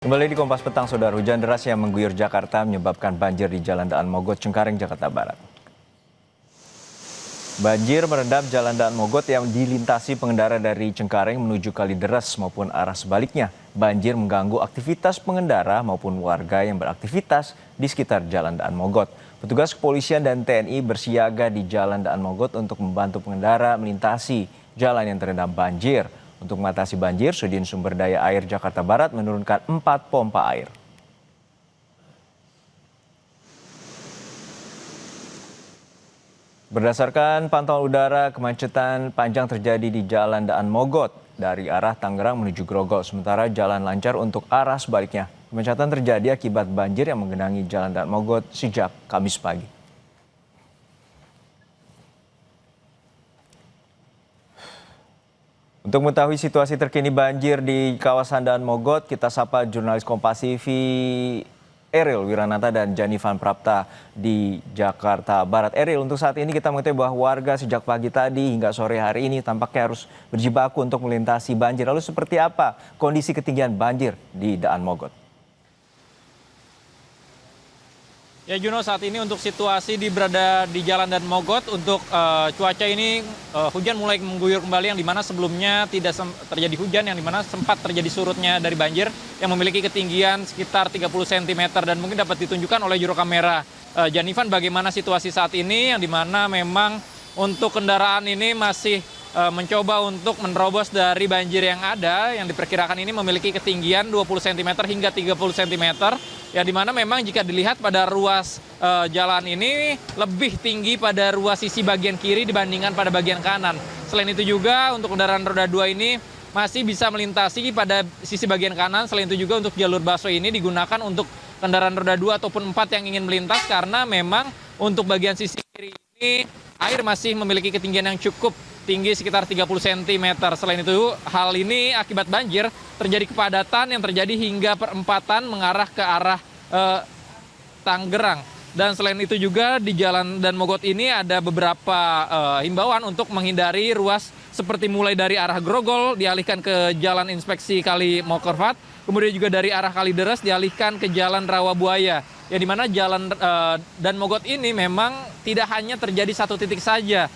Kembali di Kompas Petang, Saudara. Hujan deras yang mengguyur Jakarta menyebabkan banjir di Jalan Daan Mogot, Cengkareng, Jakarta Barat. Banjir merendam Jalan Daan Mogot yang dilintasi pengendara dari Cengkareng menuju Kalideres maupun arah sebaliknya. Banjir mengganggu aktivitas pengendara maupun warga yang beraktivitas di sekitar Jalan Daan Mogot. Petugas kepolisian dan TNI bersiaga di Jalan Daan Mogot untuk membantu pengendara melintasi jalan yang terendam banjir. Untuk mengatasi banjir, Sudin Sumber Daya Air Jakarta Barat menurunkan 4 pompa air. Berdasarkan pantauan udara, kemacetan panjang terjadi di Jalan Daan Mogot dari arah Tangerang menuju Grogol, sementara jalan lancar untuk arah sebaliknya. Kemacetan terjadi akibat banjir yang menggenangi Jalan Daan Mogot sejak Kamis pagi. Untuk mengetahui situasi terkini banjir di kawasan Daan Mogot, kita sapa jurnalis Kompas TV Eril Wiranata dan Janifan Prapta di Jakarta Barat. Eril, untuk saat ini kita mengetahui bahwa warga sejak pagi tadi hingga sore hari ini tampaknya harus berjibaku untuk melintasi banjir. Lalu seperti apa kondisi ketinggian banjir di Daan Mogot? Ya Juno, saat ini untuk situasi berada di Jalan Daan Mogot, untuk cuaca ini hujan mulai mengguyur kembali, yang dimana sebelumnya tidak terjadi hujan, yang dimana sempat terjadi surutnya dari banjir yang memiliki ketinggian sekitar 30 cm, dan mungkin dapat ditunjukkan oleh juru kamera Janifan bagaimana situasi saat ini, yang dimana memang untuk kendaraan ini masih mencoba untuk menerobos dari banjir yang ada, yang diperkirakan ini memiliki ketinggian 20 cm hingga 30 cm. Ya, di mana memang jika dilihat pada ruas jalan ini lebih tinggi pada ruas sisi bagian kiri dibandingkan pada bagian kanan. Selain itu juga untuk kendaraan roda 2 ini masih bisa melintasi pada sisi bagian kanan. Selain itu juga untuk jalur busway ini digunakan untuk kendaraan roda 2 ataupun 4 yang ingin melintas, karena memang untuk bagian sisi kiri ini air masih memiliki ketinggian yang cukup tinggi sekitar 30 cm. Selain itu, hal ini akibat banjir terjadi kepadatan yang terjadi hingga perempatan mengarah ke arah Tangerang. Dan selain itu juga di Jalan Daan Mogot ini ada beberapa himbauan untuk menghindari ruas seperti mulai dari arah Grogol dialihkan ke Jalan Inspeksi Kali Mokervat, kemudian juga dari arah Kalideres dialihkan ke Jalan Rawabuaya. Ya, di mana Jalan Daan Mogot ini memang tidak hanya terjadi satu titik saja,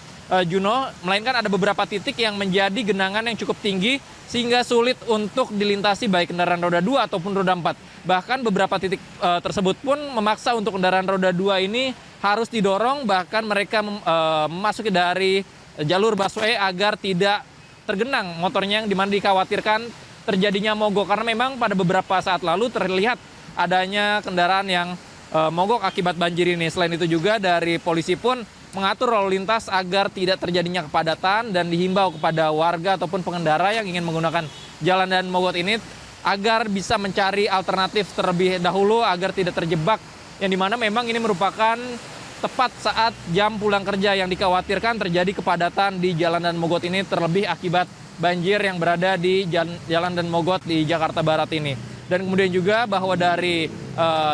Juno, melainkan ada beberapa titik yang menjadi genangan yang cukup tinggi sehingga sulit untuk dilintasi baik kendaraan roda 2 ataupun roda 4. Bahkan beberapa titik tersebut pun memaksa untuk kendaraan roda 2 ini harus didorong, bahkan mereka memasuki dari jalur busway agar tidak tergenang motornya, yang dimana dikhawatirkan terjadinya mogok, karena memang pada beberapa saat lalu terlihat adanya kendaraan yang mogok akibat banjir ini. Selain itu juga dari polisi pun mengatur lalu lintas agar tidak terjadinya kepadatan, dan dihimbau kepada warga ataupun pengendara yang ingin menggunakan Jalan Daan Mogot ini agar bisa mencari alternatif terlebih dahulu agar tidak terjebak, yang dimana memang ini merupakan tepat saat jam pulang kerja yang dikhawatirkan terjadi kepadatan di Jalan Daan Mogot ini, terlebih akibat banjir yang berada di Jalan Daan Mogot di Jakarta Barat ini. Dan kemudian juga bahwa dari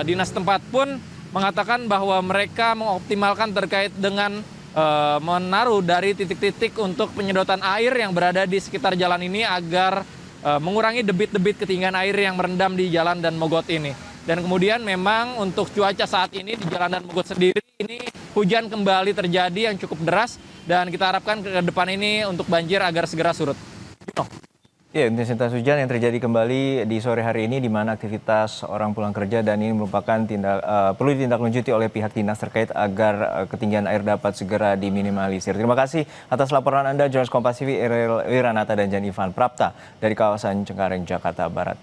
dinas tempat pun mengatakan bahwa mereka mengoptimalkan terkait dengan menaruh dari titik-titik untuk penyedotan air yang berada di sekitar jalan ini agar mengurangi debit-debit ketinggian air yang merendam di Jalan Daan Mogot ini. Dan kemudian memang untuk cuaca saat ini di Jalan Daan Mogot sendiri ini hujan kembali terjadi yang cukup deras, dan kita harapkan ke depan ini untuk banjir agar segera surut. Ya, intensitas hujan yang terjadi kembali di sore hari ini, di mana aktivitas orang pulang kerja, dan ini merupakan perlu ditindaklanjuti oleh pihak dinas terkait agar ketinggian air dapat segera diminimalisir. Terima kasih atas laporan Anda, jurnalis Kompas TV Eril Wiranata dan Janifan Prapta dari kawasan Cengkareng, Jakarta Barat.